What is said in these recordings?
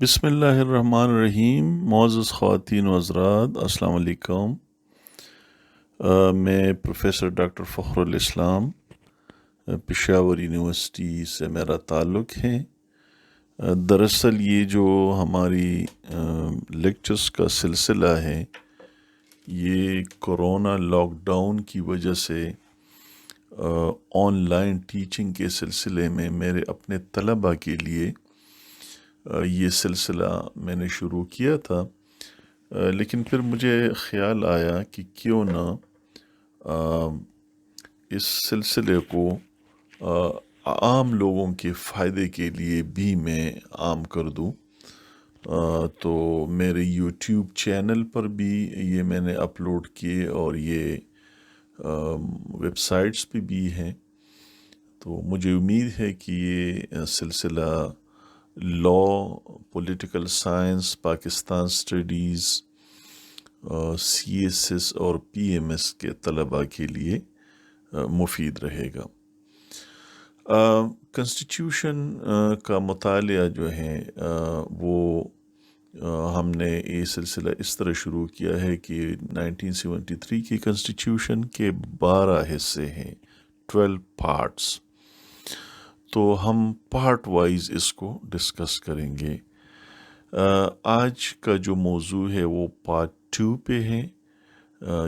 بسم اللہ الرحمن الرحیم۔ معزز خواتین و حضرات، السلام علیکم۔ میں پروفیسر ڈاکٹر فخر الاسلام، پشاور یونیورسٹی سے میرا تعلق ہے۔ دراصل یہ جو ہماری لیکچرز کا سلسلہ ہے، یہ کورونا لاک ڈاؤن کی وجہ سے آن لائن ٹیچنگ کے سلسلے میں میرے اپنے طلباء کے لیے یہ سلسلہ میں نے شروع کیا تھا، لیکن پھر مجھے خیال آیا کہ کیوں نہ اس سلسلے کو عام لوگوں کے فائدے کے لیے بھی میں عام کر دوں۔ تو میرے یوٹیوب چینل پر بھی یہ میں نے اپلوڈ کیے اور یہ ویب سائٹس پہ بھی ہیں۔ تو مجھے امید ہے کہ یہ سلسلہ law, political science, Pakistan studies, C S S اور پی ایم ایس کے طلباء کے لیے مفید رہے گا۔ کنسٹیٹیوشن کا مطالعہ جو ہے وہ ہم نے یہ سلسلہ اس طرح شروع کیا ہے کہ 1973 کی کنسٹیٹیوشن کے 12 حصے ہیں، 12 پارٹس۔ تو ہم پارٹ وائز اس کو ڈسکس کریں گے۔ آج کا جو موضوع ہے وہ پارٹ 2 پہ ہے۔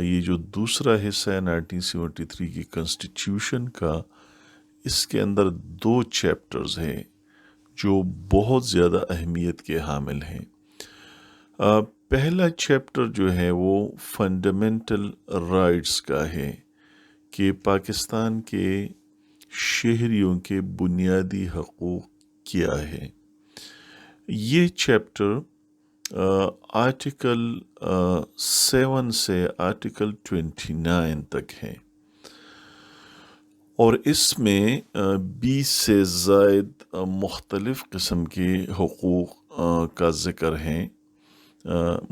یہ جو دوسرا حصہ ہے 1973 کی کنسٹیٹیوشن کا، اس کے اندر 2 چیپٹرز ہیں جو بہت زیادہ اہمیت کے حامل ہیں۔ پہلا چیپٹر جو ہے وہ فنڈامنٹل رائٹس کا ہے کہ پاکستان کے شہریوں کے بنیادی حقوق کیا ہے۔ یہ چیپٹر آرٹیکل 7 سے آرٹیکل 29 تک ہے، اور اس میں 20 سے زائد مختلف قسم کے حقوق کا ذکر ہے۔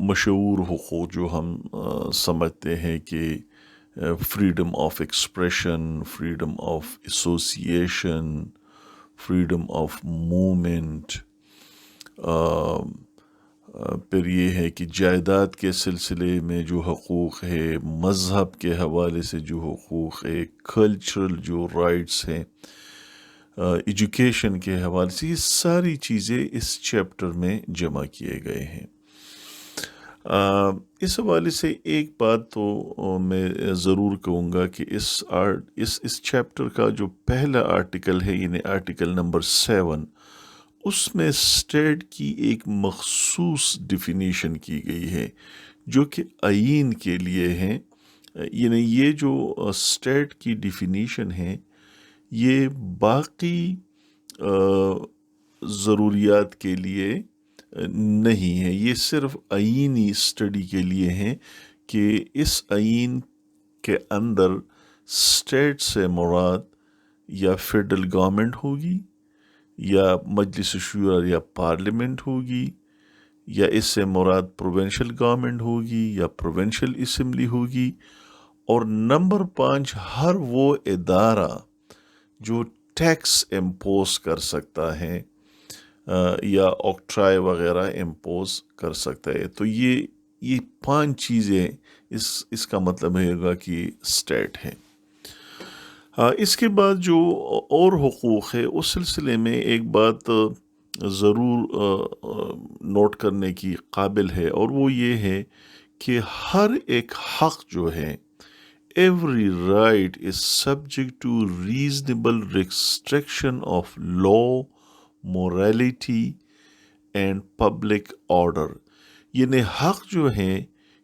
مشہور حقوق جو ہم سمجھتے ہیں کہ freedom of expression, freedom of association, freedom of movement, پھر یہ ہے کہ جائیداد کے سلسلے میں جو حقوق ہے، مذہب کے حوالے سے جو حقوق ہے، کلچرل جو رائٹس ہیں، ایجوکیشن کے حوالے سے، یہ ساری چیزیں اس چیپٹر میں جمع کیے گئے ہیں۔ اس حوالے سے ایک بات تو میں ضرور کہوں گا کہ اس چیپٹر کا جو پہلا آرٹیکل ہے، یعنی آرٹیکل نمبر 7، اس میں اسٹیٹ کی ایک مخصوص ڈیفینیشن کی گئی ہے جو کہ آئین کے لیے ہے۔ یعنی یہ جو اسٹیٹ کی ڈیفینیشن ہے، یہ باقی ضروریات کے لیے نہیں ہے، یہ صرف آئینی اسٹڈی کے لیے ہے کہ اس آئین کے اندر اسٹیٹ سے مراد یا فیڈرل گورنمنٹ ہوگی، یا مجلس شورا یا پارلیمنٹ ہوگی، یا اس سے مراد پروونشل گورنمنٹ ہوگی یا پروونشل اسمبلی ہوگی، اور نمبر 5 ہر وہ ادارہ جو ٹیکس امپوز کر سکتا ہے یا آکٹرائے وغیرہ امپوز کر سکتا ہے۔ تو یہ 5 چیزیں اس کا مطلب ہوگا کہ اسٹیٹ ہے۔ اس کے بعد جو اور حقوق ہے، اس سلسلے میں ایک بات ضرور نوٹ کرنے کی قابل ہے، اور وہ یہ ہے کہ ہر ایک حق جو ہے، every right is subject to reasonable restriction of law, morality and public order۔ یعنی حق جو ہے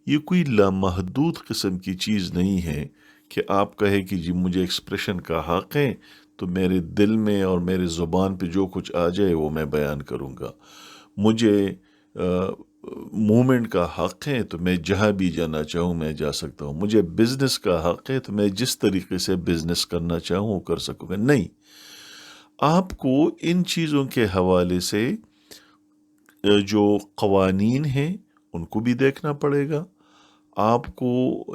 یہ کوئی لامحدود قسم کی چیز نہیں ہے کہ آپ کہے کہ جی مجھے ایکسپریشن کا حق ہے تو میرے دل میں اور میرے زبان پہ جو کچھ آ جائے وہ میں بیان کروں گا، مجھے موومنٹ کا حق ہے تو میں جہاں بھی جانا چاہوں میں جا سکتا ہوں، مجھے بزنس کا حق ہے تو میں جس طریقے سے بزنس کرنا چاہوں وہ کر سکوں گا۔ نہیں، آپ کو ان چیزوں کے حوالے سے جو قوانین ہیں ان کو بھی دیکھنا پڑے گا۔ آپ کو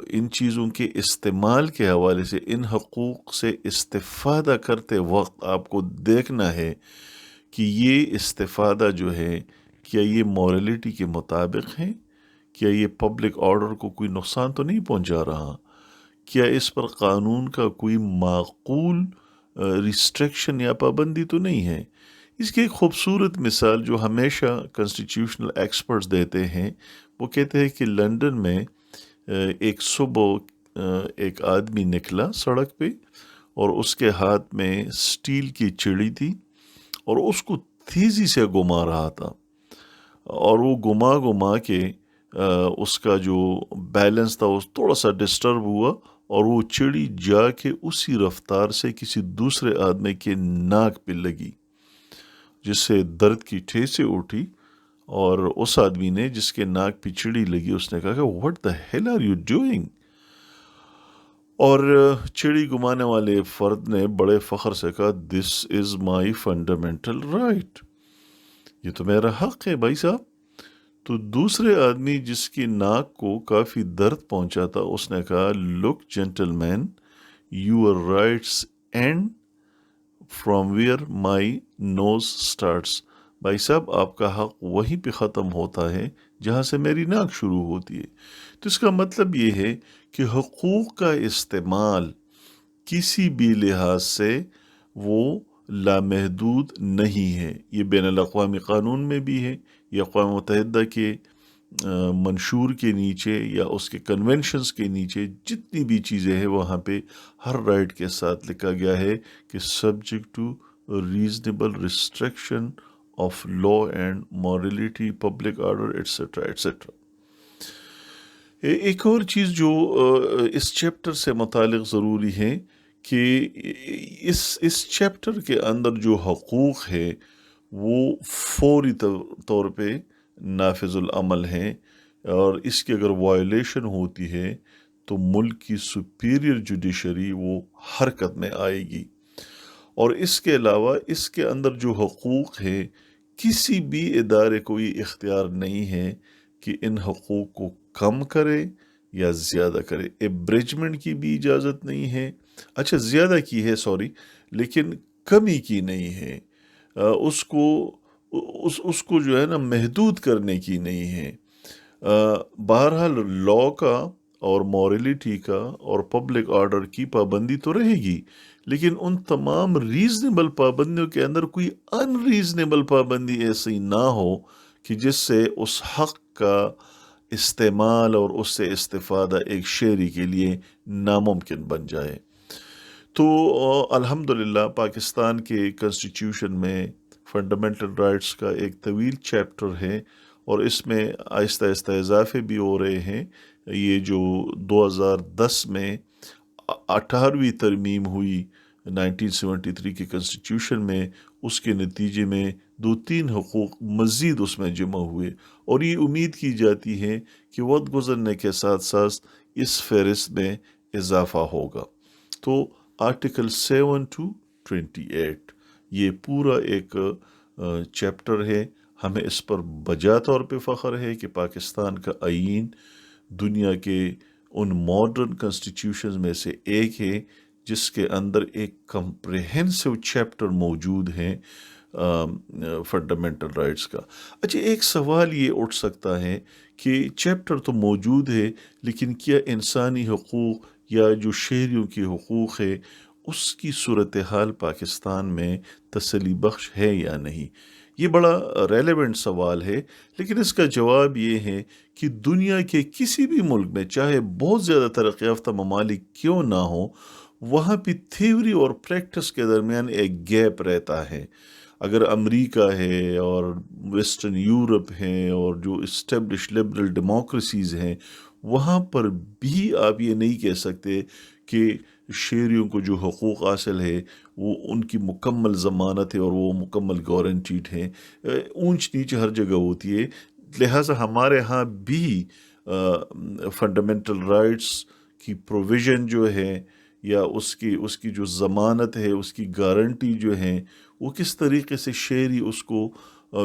ان چیزوں کے استعمال کے حوالے سے، ان حقوق سے استفادہ کرتے وقت آپ کو دیکھنا ہے کہ یہ استفادہ جو ہے کیا یہ مورالٹی کے مطابق ہیں؟ کیا یہ پبلک آرڈر کو کوئی نقصان تو نہیں پہنچا رہا؟ کیا اس پر قانون کا کوئی معقول ریسٹرکشن یا پابندی تو نہیں ہے؟ اس کی ایک خوبصورت مثال جو ہمیشہ کنسٹیٹیوشنل ایکسپرٹس دیتے ہیں، وہ کہتے ہیں کہ لندن میں ایک صبح ایک آدمی نکلا سڑک پہ اور اس کے ہاتھ میں سٹیل کی چڑی تھی اور اس کو تیزی سے گھما رہا تھا، اور وہ گھما کے اس کا جو بیلنس تھا وہ تھوڑا سا ڈسٹرب ہوا اور وہ چڑی جا کے اسی رفتار سے کسی دوسرے آدمی کے ناک پہ لگی، جس سے درد کی ٹھیسیں اٹھی، اور اس آدمی نے جس کے ناک پہ چڑی لگی اس نے کہا کہ what the hell are you doing? اور چڑی گھمانے والے فرد نے بڑے فخر سے کہا دس از مائی فنڈامنٹل رائٹ، یہ تو میرا حق ہے بھائی صاحب۔ تو دوسرے آدمی جس کی ناک کو کافی درد پہنچا تھا اس نے کہا look gentleman, your rights and from where my nose starts, بھائی صاحب آپ کا حق وہیں پہ ختم ہوتا ہے جہاں سے میری ناک شروع ہوتی ہے۔ تو اس کا مطلب یہ ہے کہ حقوق کا استعمال کسی بھی لحاظ سے وہ لامحدود نہیں ہے، یہ بین الاقوامی قانون میں بھی ہے، یہ اقوام متحدہ کے منشور کے نیچے یا اس کے کنونشنز کے نیچے جتنی بھی چیزیں ہیں وہاں پہ ہر رائٹ کے ساتھ لکھا گیا ہے کہ subject to reasonable restriction of law and morality, public order etcetera etcetera. ایک اور چیز جو اس چیپٹر سے متعلق ضروری ہے کہ اس چیپٹر کے اندر جو حقوق ہے وہ فوری طور پہ نافذ العمل ہیں، اور اس کی اگر وائلیشن ہوتی ہے تو ملک کی سپیریئر جوڈیشری وہ حرکت میں آئے گی۔ اور اس کے علاوہ اس کے اندر جو حقوق ہے کسی بھی ادارے کو یہ اختیار نہیں ہے کہ ان حقوق کو کم کرے یا زیادہ کرے، ایبریجمنٹ کی بھی اجازت نہیں ہے، اچھا زیادہ کی ہے سوری، لیکن کمی کی نہیں ہے، اس کو جو ہے نا محدود کرنے کی نہیں ہے۔ بہرحال لا کا اور مورالٹی کا اور پبلک آرڈر کی پابندی تو رہے گی، لیکن ان تمام ریزنیبل پابندیوں کے اندر کوئی ان ریزنیبل پابندی ایسی نہ ہو کہ جس سے اس حق کا استعمال اور اس سے استفادہ ایک شہری کے لیے ناممکن بن جائے۔ تو الحمدللہ پاکستان کے کنسٹیٹیوشن میں فنڈامنٹل رائٹس کا ایک طویل چیپٹر ہے، اور اس میں آہستہ آہستہ اضافے بھی ہو رہے ہیں۔ یہ جو 2010 میں 18ویں ترمیم ہوئی 1973 کے کنسٹیٹیوشن میں، اس کے نتیجے میں 2-3 حقوق مزید اس میں جمع ہوئے، اور یہ امید کی جاتی ہے کہ وقت گزرنے کے ساتھ ساتھ اس فہرست میں اضافہ ہوگا۔ تو آرٹیکل 7 to 28 یہ پورا ایک چیپٹر ہے، ہمیں اس پر بجا طور پہ فخر ہے کہ پاکستان کا آئین دنیا کے ان ماڈرن کنسٹیٹیوشنز میں سے ایک ہے جس کے اندر ایک کمپریہنسو چیپٹر موجود ہے فنڈامنٹل رائٹس کا۔ اچھا ایک سوال یہ اٹھ سکتا ہے کہ چیپٹر تو موجود ہے، لیکن کیا انسانی حقوق یا جو شہریوں کے حقوق ہے اس کی صورتحال پاکستان میں تسلی بخش ہے یا نہیں؟ یہ بڑا ریلیونٹ سوال ہے، لیکن اس کا جواب یہ ہے کہ دنیا کے کسی بھی ملک میں چاہے بہت زیادہ ترقی یافتہ ممالک کیوں نہ ہوں، وہاں پہ تھیوری اور پریکٹس کے درمیان ایک گیپ رہتا ہے۔ اگر امریکہ ہے اور ویسٹرن یورپ ہیں اور جو اسٹیبلش لبرل ڈیموکریسیز ہیں، وہاں پر بھی آپ یہ نہیں کہہ سکتے کہ شہریوں کو جو حقوق حاصل ہے وہ ان کی مکمل ضمانت ہے اور وہ مکمل گارنٹیڈ ہیں، اونچ نیچ ہر جگہ ہوتی ہے۔ لہٰذا ہمارے ہاں بھی فنڈامنٹل رائٹس کی پروویژن جو ہے یا اس کی جو ضمانت ہے، اس کی گارنٹی جو ہے، وہ کس طریقے سے شہری اس کو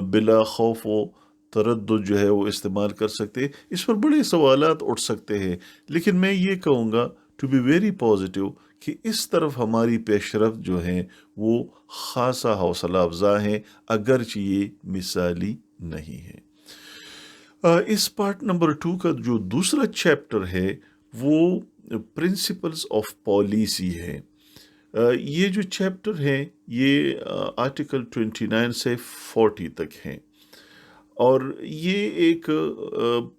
بلا خوف و تردد جو ہے وہ استعمال کر سکتے، اس پر بڑے سوالات اٹھ سکتے ہیں۔ لیکن میں یہ کہوں گا ٹو بی ویری پازیٹیو کہ اس طرف ہماری پیش رفت جو ہے وہ خاصا حوصلہ افزا ہے، اگرچہ یہ مثالی نہیں ہے۔ اس پارٹ نمبر 2 کا جو دوسرا چیپٹر ہے وہ پرنسپلز آف پالیسی ہے۔ یہ جو چیپٹر ہے یہ آرٹیکل 29 سے 40 تک ہیں، اور یہ ایک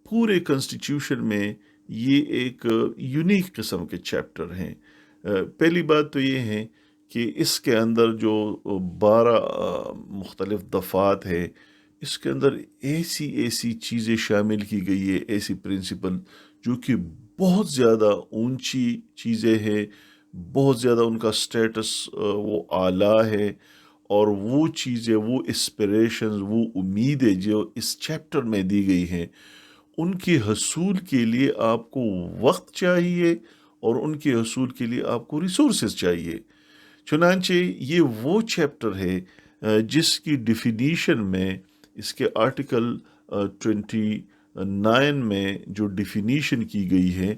پورے کنسٹیٹیوشن میں یہ ایک یونیک قسم کے چیپٹر ہیں۔ پہلی بات تو یہ ہے کہ اس کے اندر جو 12 مختلف دفعات ہیں، اس کے اندر ایسی چیزیں شامل کی گئی ہے، ایسی پرنسپل جو کہ بہت زیادہ اونچی چیزیں ہیں، بہت زیادہ ان کا سٹیٹس وہ اعلیٰ ہے، اور وہ چیزیں، وہ اسپریشنز، وہ امیدیں جو اس چیپٹر میں دی گئی ہیں، ان کے حصول کے لیے آپ کو وقت چاہیے، اور ان کے حصول کے لیے آپ کو ریسورسز چاہیے۔ چنانچہ یہ وہ چیپٹر ہے جس کی ڈیفینیشن میں اس کے آرٹیکل 29 میں جو ڈیفینیشن کی گئی ہے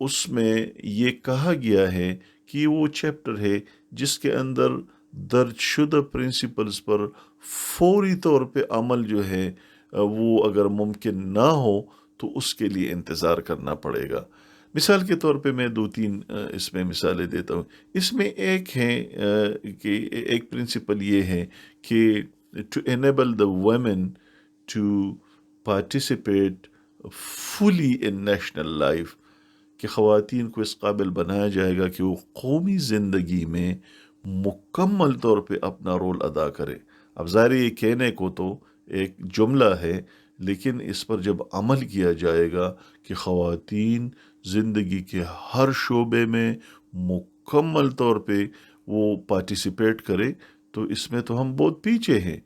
اس میں یہ کہا گیا ہے کہ وہ چیپٹر ہے جس کے اندر درج شدہ پرنسپلز پر فوری طور پہ عمل جو ہے وہ اگر ممکن نہ ہو تو اس کے لیے انتظار کرنا پڑے گا۔ مثال کے طور پہ میں 2-3 اس میں مثالیں دیتا ہوں۔ اس میں ایک ہے کہ ایک پرنسپل یہ ہے کہ to enable the women to participate fully in national life، کہ خواتین کو اس قابل بنایا جائے گا کہ وہ قومی زندگی میں مکمل طور پہ اپنا رول ادا کرے۔ اب ظاہر یہ کہنے کو تو ایک جملہ ہے، لیکن اس پر جب عمل کیا جائے گا کہ خواتین زندگی کے ہر شعبے میں مکمل طور پہ وہ پارٹیسپیٹ کرے، تو اس میں تو ہم بہت پیچھے ہیں۔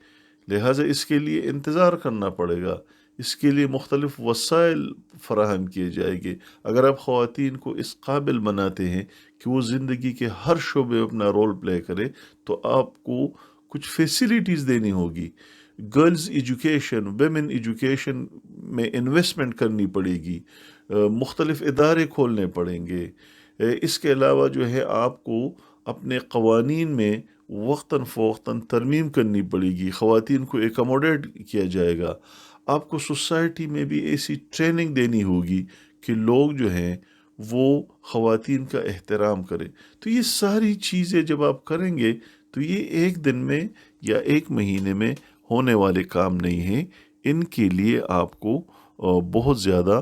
لہٰذا اس کے لیے انتظار کرنا پڑے گا، اس کے لیے مختلف وسائل فراہم کیے جائیں گے۔ اگر آپ خواتین کو اس قابل بناتے ہیں کہ وہ زندگی کے ہر شعبے میں اپنا رول پلے کرے، تو آپ کو کچھ فیسیلیٹیز دینی ہوگی۔ گرلز ایجوکیشن، ویمن ایجوکیشن میں انویسٹمنٹ کرنی پڑے گی، مختلف ادارے کھولنے پڑیں گے۔ اس کے علاوہ جو ہے آپ کو اپنے قوانین میں وقتاً فوقتاً ترمیم کرنی پڑے گی، خواتین کو ایکوموڈیٹ کیا جائے گا۔ آپ کو سوسائٹی میں بھی ایسی ٹریننگ دینی ہوگی کہ لوگ جو ہیں وہ خواتین کا احترام کریں۔ تو یہ ساری چیزیں جب آپ کریں گے تو یہ ایک دن میں یا ایک مہینے میں ہونے والے کام نہیں ہیں، ان کے لیے آپ کو بہت زیادہ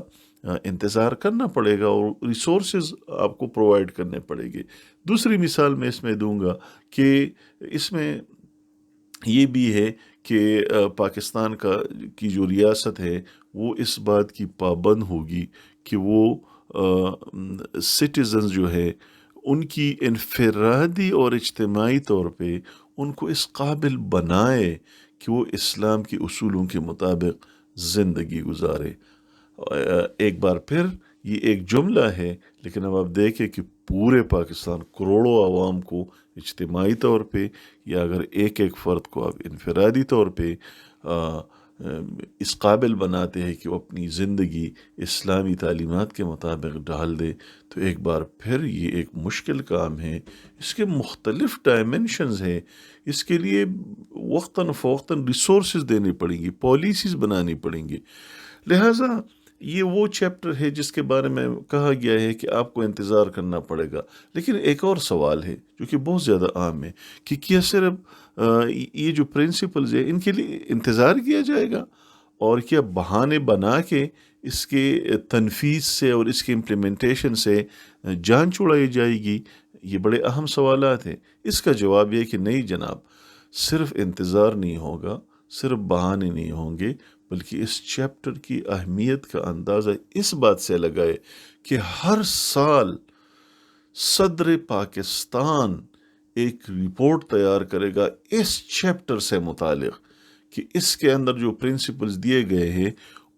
انتظار کرنا پڑے گا، اور ریسورسز آپ کو پرووائڈ کرنے پڑے گے۔ دوسری مثال میں اس میں دوں گا کہ اس میں یہ بھی ہے کہ پاکستان کی جو ریاست ہے وہ اس بات کی پابند ہوگی کہ وہ سٹیزنز جو ہے ان کی انفرادی اور اجتماعی طور پہ ان کو اس قابل بنائے کہ وہ اسلام کے اصولوں کے مطابق زندگی گزارے۔ ایک بار پھر یہ ایک جملہ ہے، لیکن اب آپ دیکھیں کہ پورے پاکستان کروڑوں عوام کو اجتماعی طور پہ، یا اگر ایک ایک فرد کو آپ انفرادی طور پہ اس قابل بناتے ہیں کہ وہ اپنی زندگی اسلامی تعلیمات کے مطابق ڈھال دے، تو ایک بار پھر یہ ایک مشکل کام ہے۔ اس کے مختلف ڈائمنشنز ہیں، اس کے لیے وقتاً فوقتاً ریسورسز دینے پڑیں گی، پالیسیز بنانی پڑیں گی۔ لہٰذا یہ وہ چیپٹر ہے جس کے بارے میں کہا گیا ہے کہ آپ کو انتظار کرنا پڑے گا۔ لیکن ایک اور سوال ہے جو کہ بہت زیادہ عام ہے کہ کیا صرف یہ جو پرنسپلز ہیں ان کے لیے انتظار کیا جائے گا، اور کیا بہانے بنا کے اس کے تنفیذ سے اور اس کے امپلیمنٹیشن سے جان چھڑائی جائے گی؟ یہ بڑے اہم سوالات ہیں۔ اس کا جواب یہ ہے کہ نہیں جناب، صرف انتظار نہیں ہوگا، صرف بہانے نہیں ہوں گے، بلکہ اس چیپٹر کی اہمیت کا اندازہ اس بات سے لگائے کہ ہر سال صدر پاکستان ایک رپورٹ تیار کرے گا اس چیپٹر سے متعلق کہ اس کے اندر جو پرنسپلز دیے گئے ہیں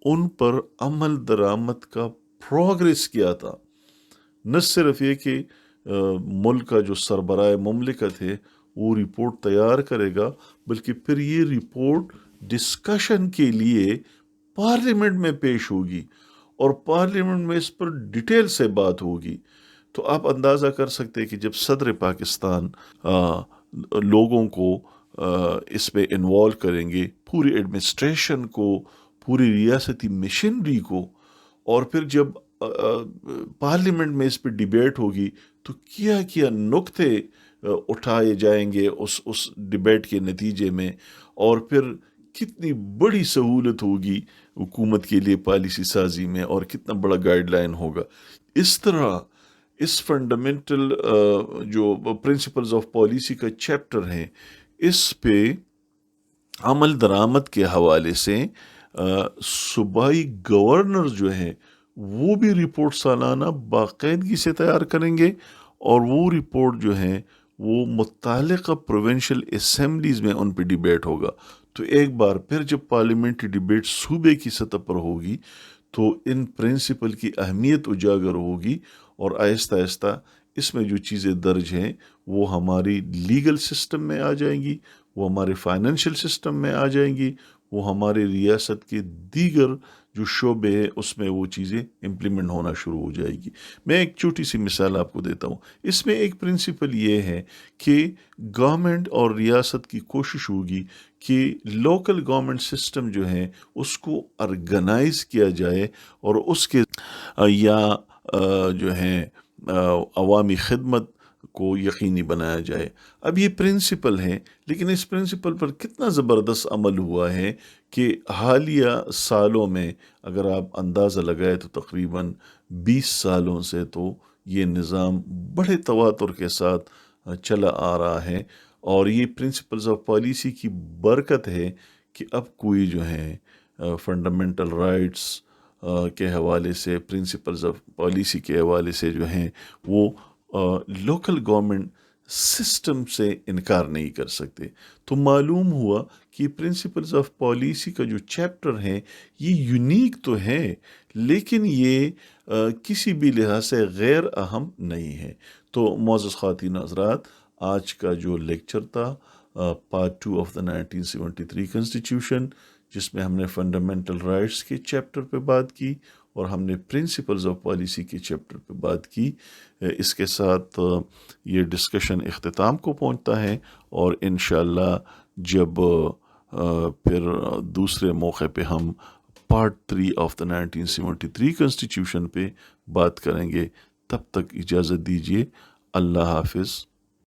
ان پر عمل درآمد کا پروگریس کیا تھا۔ نہ صرف یہ کہ ملک کا جو سربراہ مملکت ہے وہ رپورٹ تیار کرے گا، بلکہ پھر یہ رپورٹ ڈسکشن کے لیے پارلیمنٹ میں پیش ہوگی، اور پارلیمنٹ میں اس پر ڈیٹیل سے بات ہوگی۔ تو آپ اندازہ کر سکتے ہیں کہ جب صدر پاکستان لوگوں کو اس پہ انوالو کریں گے پوری ایڈمنسٹریشن کو، پوری ریاستی مشنری کو، اور پھر جب پارلیمنٹ میں اس پہ ڈیبیٹ ہوگی تو کیا نقطے اٹھائے جائیں گے اس ڈیبیٹ کے نتیجے میں، اور پھر کتنی بڑی سہولت ہوگی حکومت کے لیے پالیسی سازی میں، اور کتنا بڑا گائیڈ لائن ہوگا۔ اس طرح اس فنڈامنٹل جو پرنسپلز آف پالیسی کا چیپٹر ہے، اس پہ عمل درآمد کے حوالے سے صوبائی گورنر جو ہیں وہ بھی رپورٹ سالانہ باقاعدگی سے تیار کریں گے، اور وہ رپورٹ جو ہیں وہ متعلقہ پروونشل اسمبلیز میں ان پہ ڈیبیٹ ہوگا۔ تو ایک بار پھر جب پارلیمنٹری ڈیبیٹ صوبے کی سطح پر ہوگی تو ان پرنسپل کی اہمیت اجاگر ہوگی، اور آہستہ آہستہ اس میں جو چیزیں درج ہیں وہ ہماری لیگل سسٹم میں آ جائیں گی، وہ ہمارے فائنینشیل سسٹم میں آ جائیں گی، وہ ہمارے ریاست کے دیگر جو شعبے ہیں اس میں وہ چیزیں امپلیمنٹ ہونا شروع ہو جائے گی۔ میں ایک چھوٹی سی مثال آپ کو دیتا ہوں۔ اس میں ایک پرنسپل یہ ہے کہ گورنمنٹ اور ریاست کی کوشش ہوگی کہ لوکل گورنمنٹ سسٹم جو ہے اس کو آرگنائز کیا جائے، اور اس کے یا جو ہے عوامی خدمت کو یقینی بنایا جائے۔ اب یہ پرنسپل ہے، لیکن اس پرنسپل پر کتنا زبردست عمل ہوا ہے کہ حالیہ سالوں میں اگر آپ اندازہ لگائے تو تقریباً 20 سالوں سے تو یہ نظام بڑے تواتر کے ساتھ چلا آ رہا ہے، اور یہ پرنسپلز آف پالیسی کی برکت ہے کہ اب کوئی جو ہے فنڈامنٹل رائٹس کے حوالے سے، پرنسپلز آف پالیسی کے حوالے سے جو ہیں وہ لوکل گورنمنٹ سسٹم سے انکار نہیں کر سکتے۔ تو معلوم ہوا کہ پرنسپلز آف پالیسی کا جو چیپٹر ہے یہ یونیک تو ہے، لیکن یہ کسی بھی لحاظ سے غیر اہم نہیں ہے۔ تو معزز خواتین حضرات، آج کا جو لیکچر تھا پارٹ 2 آف دا 1973 کنسٹیٹیوشن، جس میں ہم نے فنڈامنٹل رائٹس کے چیپٹر پہ بات کی اور ہم نے پرنسپلز آف پالیسی کے چیپٹر پہ بات کی، اس کے ساتھ یہ ڈسکشن اختتام کو پہنچتا ہے، اور انشاءاللہ جب پھر دوسرے موقع پہ ہم پارٹ 3 آف دا 1973 کنسٹیٹیوشن پہ بات کریں گے۔ تب تک اجازت دیجیے، اللہ حافظ۔